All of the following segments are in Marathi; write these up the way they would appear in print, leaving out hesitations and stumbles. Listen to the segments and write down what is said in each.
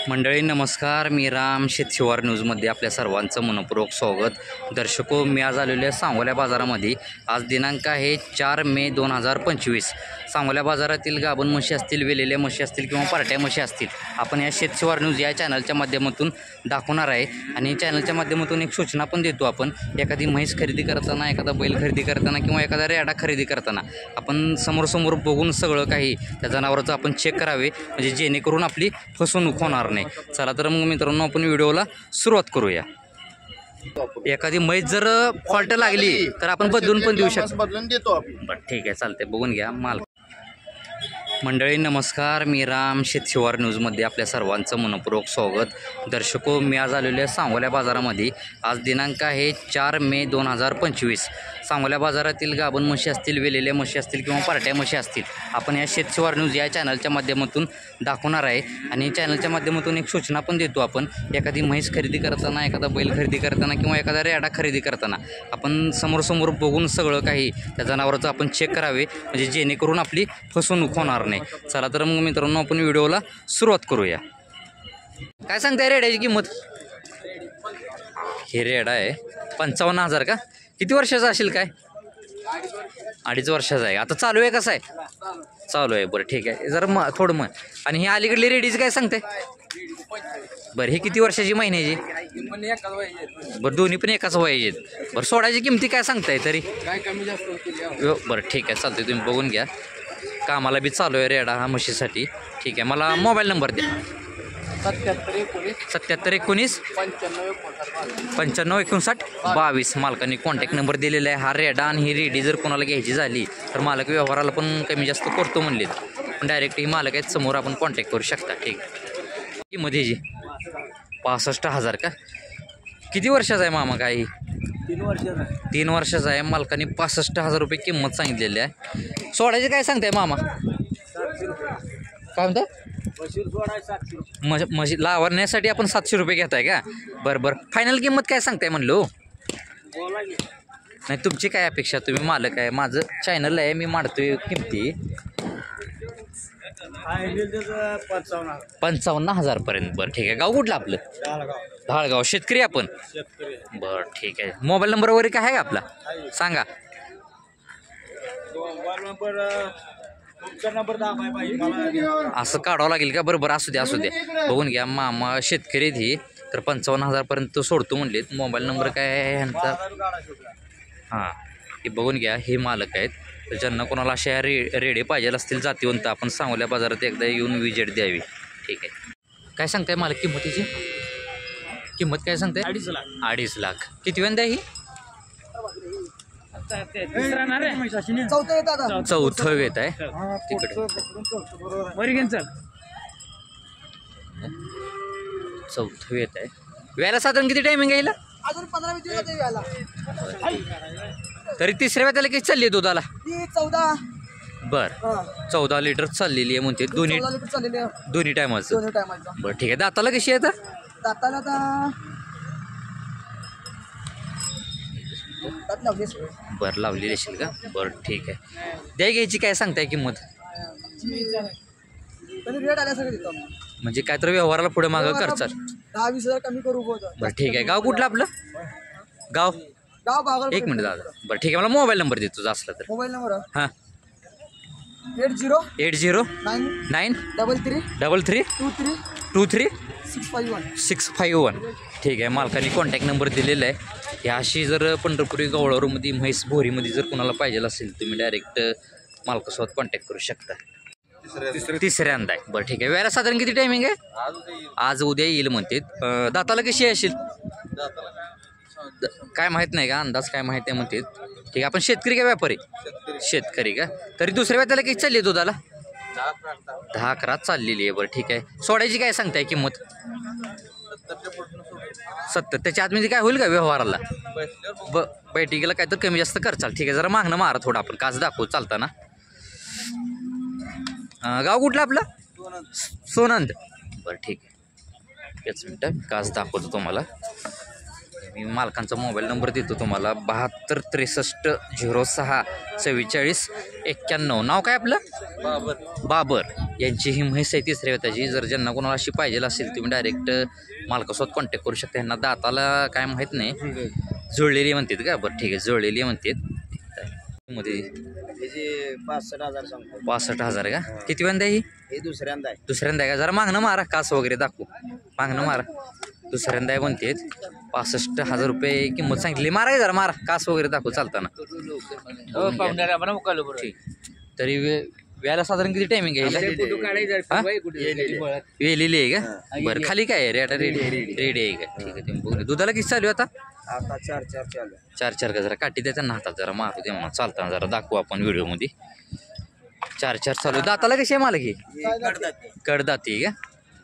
मंडळी नमस्कार, मी राम शेतशिवार न्यूजमध्ये आपल्या सर्वांचं मनपूर्वक स्वागत. दर्शको, मी आज आलेलो आहे सांगोला बाजारामध्ये. आज दिनांक आहे 4 मे 2025. सांगोला बाजारातील गाभण म्हशी असतील, वेलेल्या म्हशी असतील किंवा पार्ट्या म्हशी असतील, आपण या शेतशिवार न्यूज या चॅनलच्या माध्यमातून दाखवणार आहे. आणि चॅनलच्या माध्यमातून एक सूचना पण देतो. आपण एखादी म्हैस खरेदी करताना, एखादा बैल खरेदी करताना किंवा एखादा रेडा खरेदी करताना आपण समोर बघून सगळं काही त्या जनावराचं आपण चेक करावे, म्हणजे जेणेकरून आपली फसवणूक होणार नाही. चला तर मग मित्रांनो, आपण व्हिडिओला सुरुवात करूया. एखादी म्हैस जर फॉल्ट लागली तर आपण बदलून पण देऊ शकतो. बदलून देतो आपण. बरं ठीक आहे, चालते. बघून घ्या माल. मंडळी नमस्कार, मी राम शेतशिवार न्यूजमध्ये आपल्या सर्वांचं मनपूर्वक स्वागत. दर्शको, मी आज आलेलो आहे सांगोला बाजारामध्ये. आज दिनांक आहे 4 मे 2025. सांगोला बाजारातील गाभण म्हशी असतील, वेलेल्या म्हशी असतील किंवा पार्ट्या म्हशी असतील, आपण या शेतशिवार न्यूज या चॅनलच्या माध्यमातून दाखवणार आहे. आणि चॅनलच्या माध्यमातून एक सूचना पण देतो. आपण एखादी म्हैस खरेदी करताना, एखादा बैल खरेदी करताना किंवा एखादा रेडा खरेदी करताना आपण समोर बघून सगळं काही त्या जनावराचं आपण चेक करावे, म्हणजे जेणेकरून आपली फसवणूक होणार नाही. चला तर मग मित्रांनो, आपण व्हिडिओला सुरुवात करूया. काय सांगताय रेड्याची किंमत? हे रेडा आहे 55,000 का? किती वर्षाचा असेल? काय 2.5 वर्षाचा आहे. आता चालू आहे? कसं आहे? चालू आहे. बरं ठीक आहे. जरा थोडं आणि ही अलीकडली रेडीज काय सांगते? बरं, ही किती वर्षाची, महिन्याची? बरं, दोन्ही पण एकाच वयाचे आहेत. बरं, सोडायची किमती काय सांगताय तरी? बरं ठीक आहे, चालतंय. तुम्ही बघून घ्या. कामाला बी चालू आहे रेडा हा म्हशीसाठी. ठीक आहे, मला मोबाईल नंबर द्या. 7719 9559 22. मालकांनी कॉन्टॅक्ट नंबर दिलेला आहे. हा रेडा आणि ही रेडी जर कोणाला घ्यायची झाली तर मालक व्यवहाराला पण कमी जास्त करतो म्हणलेत. पण डायरेक्ट ही मालक आहेत समोर, आपण कॉन्टॅक्ट करू शकता. ठीक आहे. किंमत ह्याची 65,000 का? किती वर्षाचा आहे मामा? काय 3 वर्षाचा आहे. मालकाने 65,000 रुपये किंमत सांगितलेली आहे. सोडायचे काय सांगताय मामा? काय म्हणता? म्हशी लावण्यासाठी आपण 700 रुपये घेताय का? बरं, फायनल किंमत काय सांगताय म्हणलो? नाही, तुमची काय अपेक्षा? तुम्ही मालक आहे, माझं चॅनल आहे, मी मांडतोय किमती. 55,000 पर्यंत. बरं ठीक आहे. गाव कुठलं आपलं? धाळगाव. शेतकरी आपण? बरं ठीक आहे. मोबाईल नंबर वगैरे काय आहे का आपला? सांगा. असं काढावं लागेल का? बरोबर, असू द्या. बघून घ्या. मामा शेतकरी ही तर 55,000 पर्यंत सोडतो म्हणलेत. मोबाईल नंबर काय आहे ह्यांचा? हां, हे बघून घ्या. हे मालक आहेत. तर ज्यांना कोणाला अशा रेडे पाहिजे असतील जातीवंत, आपण सांगोल्या बाजारात एकदा येऊन विजिट द्यावी. ठीक आहे. काय सांगताय मालक किंमतीची? किंमत काय सांगताय? 2.5 लाख. किती वेंदा ही? चौथं वेत आहे तिकडे. चौथं वेत आहे. व्याला साधारण किती टायमिंग आहे? अजून 15-20 दिवस यायला. तरी तिसऱ्या वेताला किती चालली दुधाला? 14. बरं, 14 लिटर चाललेली आहे म्हणते. दोन्ही टायमाचं. बरं ठीक आहे. दाताला कशी आहे आता? दाताला बरं, लावलेली असेल का? बरं ठीक आहे. द्या घ्यायची काय सांगताय किंमत? रेट आल्या सगळं देतो. म्हणजे काय तर व्यवहाराला पुढे मागं करचाल. 10-20 हजार कमी करू. बरं ठीक आहे. गाव कुठलं आपलं? गाव बागल. एक मिनिट दादा. बरं ठीक आहे. मला मोबाईल नंबर देतो जर असला तर. मोबाईल नंबर हां 80 9 33 33 23 651. 651. ठीक आहे. मालकाने कॉन्टॅक्ट नंबर दिलेला आहे. ही अशी जर पंढरपुरी गवळावरमध्ये म्हैस भोरीमध्ये जर कोणाला पाहिजे असेल, तुम्ही डायरेक्ट मालकासोबत कॉन्टॅक्ट करू शकता. तिसऱ्यांदा आहे. बरं ठीक आहे. वेळेला साधारण किती टायमिंग आहे? आज उद्या येईल म्हणते. दाताला कशी असेल काय माहीत नाही का? अंदाज काय माहीत आहे म्हणते. ठीक आहे. आपण शेतकरी का व्यापारी? शेतकरी का? तरी दुसऱ्या वेळेला किती चालली दुधाला? 10-11 चाललेली आहे. बरं ठीक आहे. सोडायची काय सांगताय किंमत? 70. त्याच्या आतमध्ये काय होईल का व्यवहाराला? बैठकीला काय तर कमी जास्त करचाल. ठीक आहे. जरा मागणं मारा थोडं, आपण काच दाखवू चालताना. गाव कुठलं आपलं? सोनंद. बरं ठीक आहे. 1 मिनटं काच दाखवतो तुम्हाला. मी मालकांचा मोबाईल नंबर देतो तुम्हाला. 72 63 06 44 91. नाव काय आपलं? बाबर. यांची ही म्हैस आहे तिसऱ्या वेताची. जर ज्यांना कोणाला अशी पाहिजे असेल तुम्ही डायरेक्ट मालकासोबत कॉन्टॅक्ट करू शकता. यांना दाताला काय माहीत नाही, जुळलेली म्हणतात का? बरं ठीक आहे, जुळलेली म्हणतात. मध्ये 65,000 सांगतो. 65,000 का? किती वेंदा ही? हे दुसऱ्यांदा आहे. दुसऱ्यांदा आहे का? जरा मागणं मारा, कास वगैरे दाखवू, मागणं मारा. दुसऱ्यांदा आहे म्हणतात. 65,000 रुपये किंमत सांगितली. मारा की जरा, मारा कास वगैरे दाखवू चालताना. ठीक. तरी व्याला साधारण किती टायमिंग आहे? वेलेली आहे का? बरं, खाली काय आहे? रेटा रेडी आहे का? ठीक आहे. तुम्ही बघू. दुधाला किती चालू आहे आता? आता 4 चालू आहे. 4 का? जरा काठी द्यायचा ना हातात, जरा मारू दे म्हणा चालताना, जरा दाखवू आपण व्हिडिओमध्ये. 4 चालू आहे. दाताला कशी आहे मालक ही? कडदाती आहे का?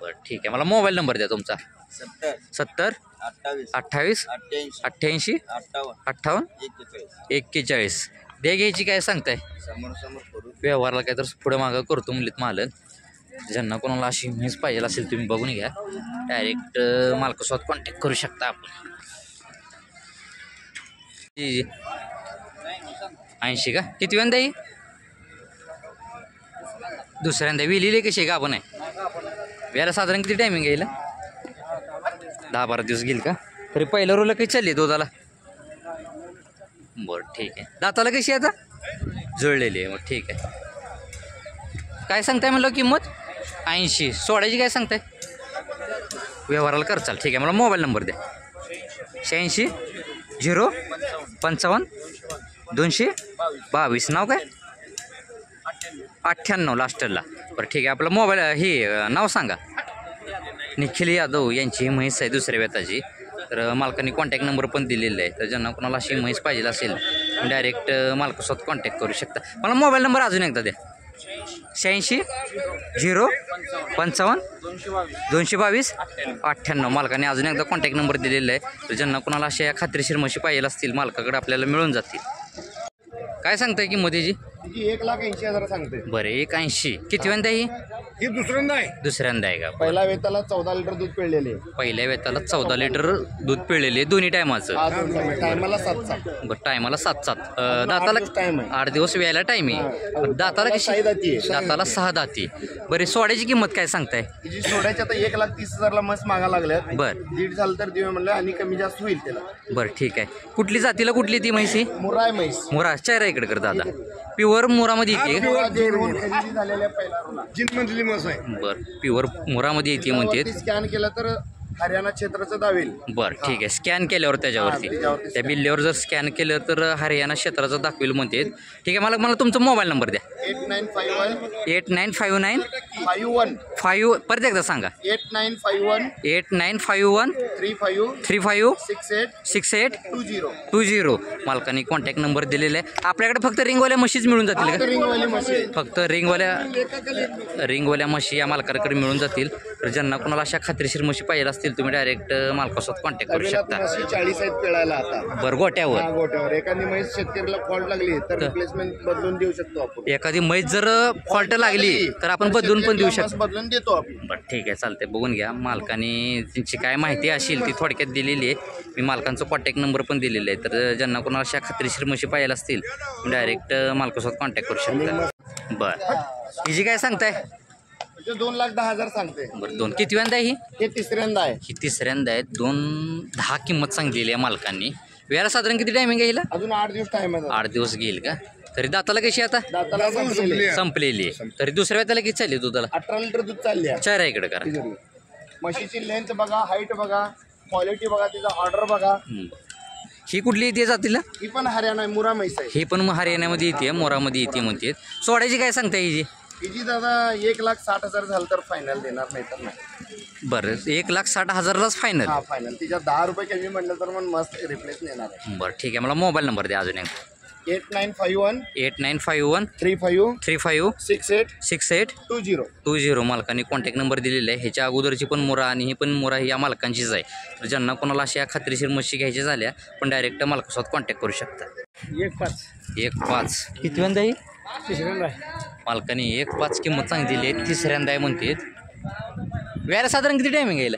बरं ठीक आहे. मला मोबाईल नंबर द्या तुमचा. 70 28 88 58 41. द्या घ्यायची काय सांगताय? व्यवहारला काय तर पुढे मागं करतो म्हणलीत मालक. ज्यांना कोणाला अशी म्हैस पाहिजे असेल तुम्ही बघून घ्या, डायरेक्ट मालकासोबत कॉन्टॅक्ट करू शकता आपण. 80 का? किती वेंदा ही? दुसऱ्यांदा. विलेली कशी का आपण आहे? याला साधारण किती टायमिंग येईल? 10-12 दिवस घेईल का? तरी पहिलं रोला काही चालली दुधाला? बरं ठीक आहे. दाताला कशी आहे आता? जुळलेली आहे. मग ठीक आहे. काय सांगताय म्हणलं किंमत? 80. सोडायची काय सांगताय? व्यवहाराला कर चाल. ठीक आहे. मला मोबाईल नंबर द्या. 86 0 55 222. नाव काय? 98 लास्टरला. बरं ठीक आहे. आपलं मोबाईल हे नाव सांगा. निखिल यादव यांची म्हैस आहे दुसऱ्या वेताची. तर मालकांनी कॉन्टॅक्ट नंबर पण दिलेला आहे. तर ज्यांना कोणाला अशी म्हैस पाहिजे असेल डायरेक्ट मालकासोबत कॉन्टॅक्ट करू शकता. मला मोबाईल नंबर अजून एकदा द्या. 86 0 55 222 98. मालकाने अजून एकदा कॉन्टॅक्ट नंबर दिलेला आहे. तर ज्यांना कोणाला अशा खात्रीशीर म्हशी पाहिजे असतील मालकाकडे आपल्याला मिळून जातील. काय सांगताय किंमत याची? 1,80,000 सांगते. बरं, 1,80. किती वेंदा ही? ही दुसऱ्यांदा आहे. दुसऱ्यांदा आहे का? पहिल्या वेताला 14 लिटर दूध पिळलेले. पहिल्या वेताला 14 लिटर दूध पिळलेले दोन्ही टायमाचं. टायमाला 7. बरं, टायमाला 7 दाताला 8 दिवस व्यायला टाईम आहे. दाताला कशी? दाताला 6 दाती. बरे, सोड्याची किंमत काय सांगताय? जी सोडायची आता 1,30,000 मस्त मागा लागल्यात. बरं 1.5 झालं तर देऊ म्हणलं आणि कमी जास्त होईल त्याला. बरं ठीक आहे. कुठली जातीला कुठली ती म्हैसी? मुरा आहे म्हैस. मोरा. चेहरा इकडे कर दादा. प्युअर मोरामध्ये येते का? झालेल्या पहिला जिनमधली म्हस आहे. बरं, प्युअर मोरामध्ये येते म्हणते. स्कॅन केलं तर हरियाणा क्षेत्राचं दावेल. बरं ठीक आहे. स्कॅन केल्यावर त्याच्यावरती त्या बिल्ल्यावर जर स्कॅन केलं तर हरियाणा क्षेत्राचं दाखवेल म्हणते. ठीक आहे. मला तुमचा मोबाईल नंबर द्या. 8951 5 परत एकदा सांगा. 8951 35 68 68 20. मालकाने कॉन्टॅक्ट नंबर दिलेला आहे. आपल्याकडे फक्त रिंगवाल्या म्हशीच मिळून जातील का? रिंगवाली म्हस आहे. फक्त रिंगवाल्या म्हशी या मालकाकडे मिळून जातील. तर ज्यांना कोणाला अशा खात्रीशीर म्हशी पाहिजे असतील तुम्ही डायरेक्ट मालकासोबत कॉन्टॅक्ट करू शकता. 40 आहेत पिळायला आता. बरं, गोट्यावर गोट्यावर एखादी म्हैस शेतकऱ्याला फॉल्ट लागली तर रिप्लेसमेंट बदलून देऊ शकतो आपण. एखादी म्हैस जर फॉल्ट लागली तर आपण बदलून पण देऊ शकतो. बदलून देतो आपण. बरं ठीक आहे, चालतंय. बघून घ्या. मालकाने त्यांची काय माहिती असेल ती थोडक्यात दिलेली आहे. मी मालकांचा कॉन्टॅक्ट नंबर पण दिलेला आहे. तर ज्यांना कोणाला अशा खात्रीशीर म्हशी पाहिजे असतील डायरेक्ट मालकासोबत कॉन्टॅक्ट करू शकता. बरं, हिची काय सांगताय? 2,10,000 सांगते. बरं, 2 किती वेंदा आहे ही? हे तिसऱ्यांदा आहे. ही तिसऱ्यांदा आहे. 2,10 किंमत सांगितलेली आहे मालकांनी. वेळा साधारण किती टायमिंग आहे हिला? अजून 8 दिवस टाइम आहे. 8 दिवस घेईल का? तरी दाताला कशी आता? दाताला संपलेली आहे. तरी दुसऱ्या वेळेला किती चालली दुधाला? 18 लिटर दूध चालली आहे. चार इकडे करा. म्हशीची लेंथ बघा, हाईट बघा, क्वालिटी बघा, तिचा ऑर्डर बघा. ही कुठली येते जातीला? ही पण हरियाणा मुरा म्हैस आहे. ही पण हरियाणामध्ये येते, मोरामध्ये येते म्हणते. सोडायची काय सांगता हिची? हिची दादा 1,60,000 झालं तर फायनल देणार, नाही तर नाही. बरं, 1,60,000लाच फायनल. हा फायनल. तिच्या 10 रुपये कमी म्हटलं तर मग मस्त रिप्लेस नेणार आहे. बरं ठीक आहे. मला मोबाईल नंबर द्या अजून एक. 8951 8951 35 35 68 68 20. मालकांनी कॉन्टॅक्ट नंबर दिलेला आहे. ह्याच्या अगोदरची पण मोरा आणि ही पण मोरा ही या मालकांचीच आहे. तर ज्यांना कोणाला अशा खात्रीशीर म्हशी घ्यायच्या झाल्या पण डायरेक्ट मालकासोबत कॉन्टॅक्ट करू शकता. 1,5 किती वेंदा आहे? तिसऱ्यांदा आहे. मालकाने 1,5 किंमत सांगितली आहे. तिसऱ्यांदा आहे म्हणते. वेळेला साधारण किती टायमिंग येईल?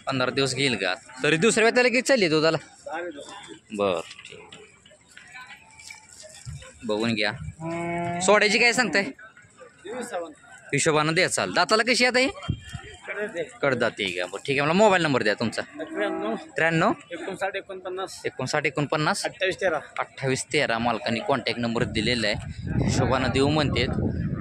15 दिवस घेईल का? तरी दुसऱ्या वेळेला किती चालली दुधाला? बरं ठीक. बघून घ्या. सोडायची काय सांगताय? हिशोबानं द्या चाल. दाताला कशी आता ही कडदात आहे का? बरं ठीक आहे. मला मोबाईल नंबर द्या तुमचा. 93 59 49 28 13 मालकांनी कॉन्टॅक्ट नंबर दिलेला आहे. हिशोबानं देऊ म्हणते.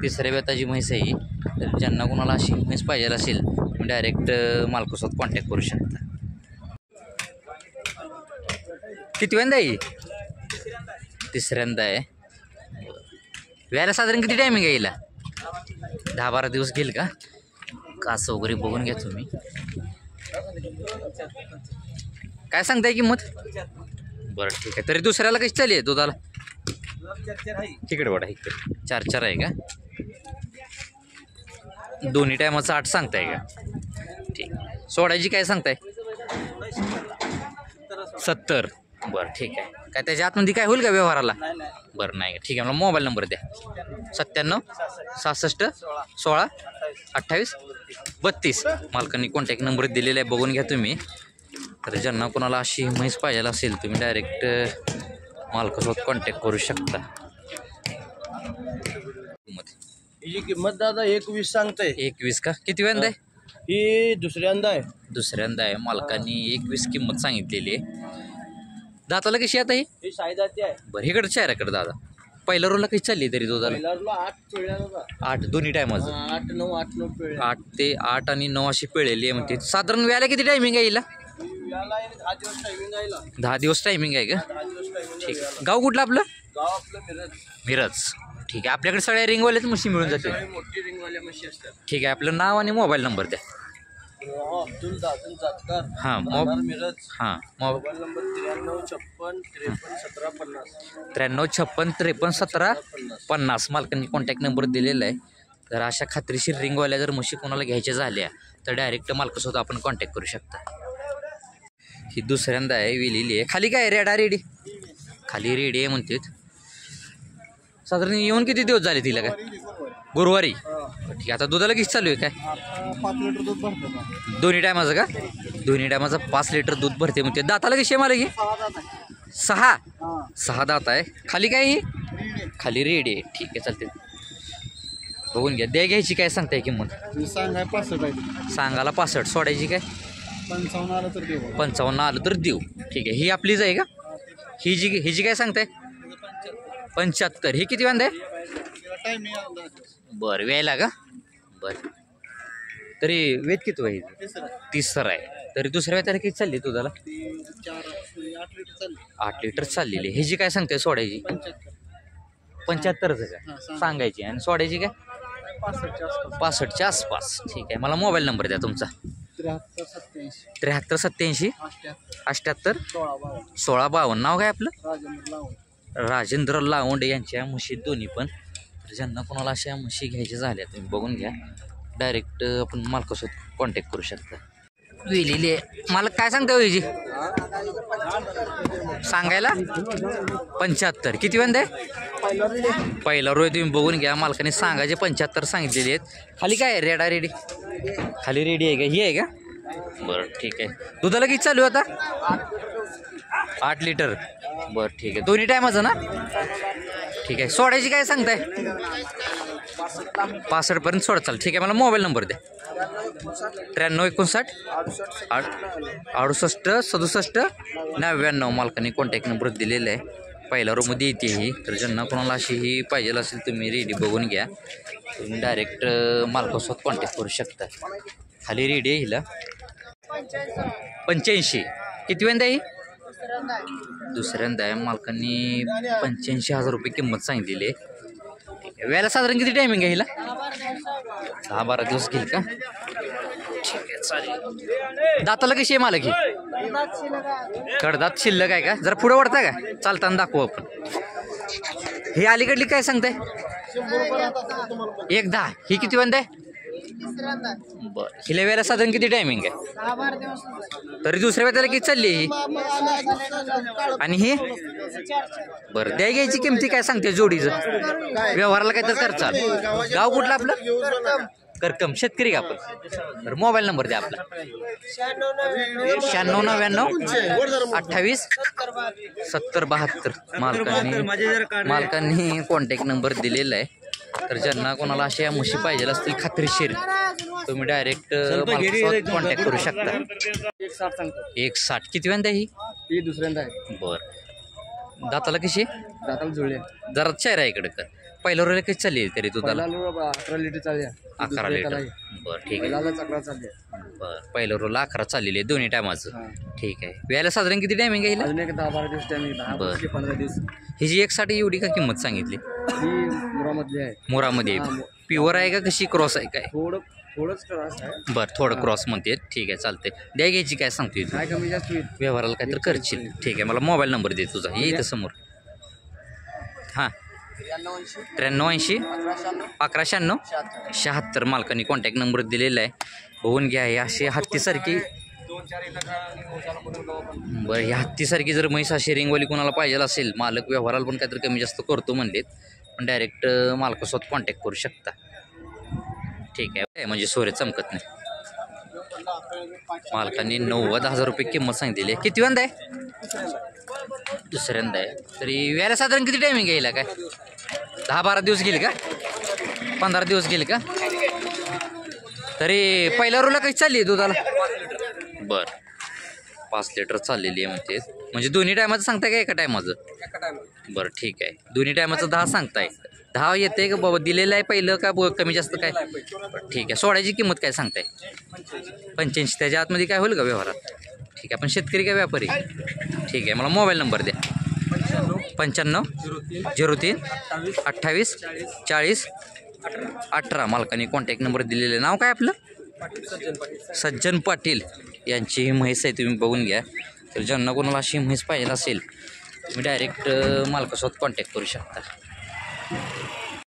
तिसऱ्या वेताची म्हैस आहे ही. तर ज्यांना कोणाला अशी म्हैस पाहिजे असेल डायरेक्ट मालकासोबत कॉन्टॅक्ट करू शकता. किती वेंदा आहे? तिसऱ्यांदा आहे. व्यायला साधारण किती टायमिंग आहे हिला? 10-12 दिवस घेईल का? कासं वगैरे बघून घ्या तुम्ही. काय सांगताय किंमत? बरं ठीक आहे. तरी दुसऱ्याला कशी चालली आहे दुधाला? तिकडे बडा इकडे 4 आहे का? दोन्ही टायमाचं 8 सांगताय का? ठीक. सोडायची काय सांगताय? 70. बरं ठीक आहे. काय त्याच्या आतमध्ये काय होईल का व्यवहाराला? बरं नाही का? ठीक आहे. मला मोबाईल नंबर द्या. 97 66 16 28 32 मालकांनी कॉन्टॅक्ट नंबर दिलेला आहे. बघून घ्या तुम्ही. तर ज्यांना कोणाला अशी म्हैस पाहिजे असेल तुम्ही डायरेक्ट मालकासोबत कॉन्टॅक्ट करू शकता. हिची किंमत दादा 21 सांगताय. 21 का? किती वेंदा आहे? ही दुसऱ्यांदा आहे. दुसऱ्यांदा आहे. मालकांनी 21 किंमत सांगितलेली आहे. दाताला कशी आता ही? ही साईदाची आहे. बरं इकडं चेहऱ्याकडे दादा. पहिल्या रोलला कशी चालली तरी दुधाला? पहिला 8 पिळ्या दादा. 8 दोन्ही टायमाचं? 8-9 पिळ्या. 8 ते 8 आणि 9 अशी पिळलेली आहे म्हणते. साधारण व्यायला किती टायमिंग आहे हिला? याला 10 दिवस टायमिंग आहे. 10 दिवस टायमिंग आहे का? 10 दिवस टायमिंग. ठीक आहे. गाव कुठलं आपलं? गाव आपलं मिरज. मिरज. ठीक आहे. आपल्याकडे सगळ्या रिंगवाल्याच म्हशी मिळून जाते. सगळी मोठी रिंगवाल्या म्हशी असतात. ठीक आहे. आपलं नाव आणि मोबाईल नंबर द्या. अब्दुल दादन जातकर. हां मिरज. हां मोबाईल नंबर 93 56 53 17 50. 93 56 53 17 50 मालकांनी कॉन्टॅक्ट नंबर दिलेला आहे. तर अशा खात्रीशीर रिंगवाल्या जर म्हशी कोणाला घ्यायच्या झाल्या तर डायरेक्ट मालकासोबत आपण कॉन्टॅक्ट करू शकता. ही दुसऱ्यांदा आहे. विलेली आहे. खाली काय रेडा रेडी? खाली रेडी आहे म्हणतात. साधारण येऊन किती दिवस झाले तिला? काय गुरुवारी? ठीक आहे. आता दुधाला किती चालू आहे काय? 5 लिटर दूध भरतं. दोन्ही टायमाचं का? दोन्ही टायमाचं 5 लिटर दूध भरते म्हणते. दाताला कशी आहे मला ही? 6 दात आहे. खाली काय ही? खाली रेडी आहे. ठीक आहे चालते. बघून घ्या. द्या घ्यायची काय सांगताय किंमत? सांगाय 65 आहे. सांगायला 65. सोडायची काय? 55 आलं तर देऊ. 55 आलं तर देऊ. ठीक आहे. ही आपलीच आहे का? हिची काय सांगताय? 75. ही किती वांदा आहे? बरं व्यायला का? बरं तरी वेट किती आहे? 30 आहे. तरी दुसऱ्या वेताला किती चालली तुझ्याला? 8 लिटर चाललेली. ह्याची काय सांगते सोडायची? 75च का सांगायची? आणि सोडायची काय? 65च्या आसपास. ठीक आहे. मला मोबाईल नंबर द्या तुमचा. 73 87 78 16 52. नाव काय आपलं? राजेंद्र लावंडे यांच्या म्हशी दोन्ही पण. तर ज्यांना कोणाला अशा म्हशी घ्यायच्या झाल्या तुम्ही बघून घ्या. डायरेक्ट आपण मालकासोबत कॉन्टॅक्ट करू शकता. वेलेली आहे. मला काय सांगता याची सांगायला? 75. किती वेंदा आहे? पहिला रोय तुम्ही बघून घ्या. मालकाने सांगायचे 75 सांगितलेले आहेत. खाली काय आहे? रेडा रेडी? खाली रेडी आहे का? ही आहे का? बरं ठीक आहे. दुधाला किती चालू आहे आता? 8 लिटर. बरं ठीक आहे. दोन्ही टायमाचं ना? ठीक आहे. सोडायची काय सांगताय? 65 पर्यंत सोड चाल. ठीक आहे. मला मोबाईल नंबर द्या. 93 59 68 67 99 मालकाने कॉन्टॅक्ट नंबर दिलेला आहे. पहिल्या रोमध्ये येते ही. तर ज्यांना कोणाला अशी ही पाहिजे असेल तुम्ही रेडी बघून घ्या. तुम्ही डायरेक्ट मालकासोबत कॉन्टॅक्ट करू शकता. खाली रेडी आहे हिला. 85. किती वेंदा आहे? दुसऱ्यांदा आहे. मालकांनी 85,000 रुपये किंमत सांगितलेली आहे. व्याला साधारण किती टायमिंग आहे हिला? 10-12 दिवस घेईल का? ठीक आहे चालेल. दाताला कशी आहे मालक ही? कडदात शिल्लक आहे का? जरा पुढे वाढता का? चालताना दाखवू आपण. ही अलीकडली काय सांगताय? 1-10. ही किती बंद आहे? बरं. हिला वेळेला साधारण किती टायमिंग आहे? तरी दुसऱ्या वेळेला किती चालली ही? आणि ही? बरं. द्या घ्यायची किमती काय सांगते जोडीचं? व्यवहाराला काय तर करचाल. गाव कुठलं आपलं? करकम. शेतकरी का आपण? तर मोबाईल नंबर द्या आपला. 96 99 28 70 72 मालकांनी कॉन्टॅक्ट नंबर दिलेला आहे. तर ज्यांना कोणाला अशा म्हशी पाहिजे असतील खात्रीशीर तुम्ही डायरेक्ट मालकासोबत कॉन्टॅक्ट करू शकता. 160 सांगतो. 160 किती वेळा ही? ही दुसऱ्यांदा आहे. बरं दाताला कशी? दाताला जुळले. जरा चेहरा इकडे कर. पहिल्या रोला कशी चालली तरी दुधाला? 11 लिटर चालली. 11 लिटर. बरं ठीक आहे. पहिल्याला 11 चालली. बरं पहिलं रोला 11 चाललेली आहे दोन्ही टायमाचं. हां. ठीक आहे. व्यायला साधारण किती टायमिंग आहे हिला? अजून एक 10-12 दिवस टाइमिंग. 10 बरं. ते 15 दिवस. हिची 160 एवढी का किंमत सांगितली? ही मुरामधली आहे. मोरामध्ये हां. प्युअर आहे का कशी क्रॉस आहे काय? थोडंच त्रास आहे. बरं थोडं क्रॉस म्हणते. ठीक आहे चालते. द्या घ्यायची काय सांगते काय कमी जास्त होईल. व्यवहाराला काय तर करशील. ठीक आहे मला मोबाईल नंबर दे तुझा ये इथं समोर. हां 9380 1196 76 मालकांनी कॉन्टॅक्ट नंबर दिलेला आहे. होऊन घ्या. हे अशी हत्तीसारखी बरं ही हत्तीसारखी जर म्हैस अशी रिंगवाली कोणाला पाहिजे असेल मालक व्यवहाराला पण काहीतरी कमी जास्त करतो म्हणलेत पण डायरेक्ट मालकासोबत कॉन्टॅक्ट करू शकता. ठीक आहे म्हणजे सोरे चमकत नाही. मालकांनी 90,000 रुपये किंमत सांगितलेली आहे. किती वेळा आहे? दुसऱ्यांदा आहे. तरी व्यायला साधारण किती टायमिंग घ्यायला काय? 10-12 दिवस गेले का? 15 दिवस गेले का? तरी पहिल्या रोला काही चालली आहे दुधाला? बरं 5 लिटर चाललेली आहे म्हणते. म्हणजे दोन्ही टायमाचं सांगताय का एका टायमाचं? बरं ठीक आहे. दोन्ही टायमाचं 10 सांगताय. 10 येते का बाबा? दिलेलं आहे पहिलं का कमी जास्त काय? बरं ठीक आहे. सोडायची किंमत काय सांगताय? 85. त्याच्या आतमध्ये काय होईल का व्यवहारात? ठीक आहे. आपण शेतकरी का व्यापारी? ठीक आहे. मला मोबाईल नंबर द्या. 95 03 28 40 18 मालकाने कॉन्टॅक्ट नंबर दिलेले. नाव काय आपलं? सज्जन पाटील यांची म्हैस आहे. तुम्ही बघून घ्या. तर ज्यांना कोणाला अशी म्हैस पाहिजे असेल तुम्ही डायरेक्ट मालकासोबत कॉन्टॅक्ट करू शकता.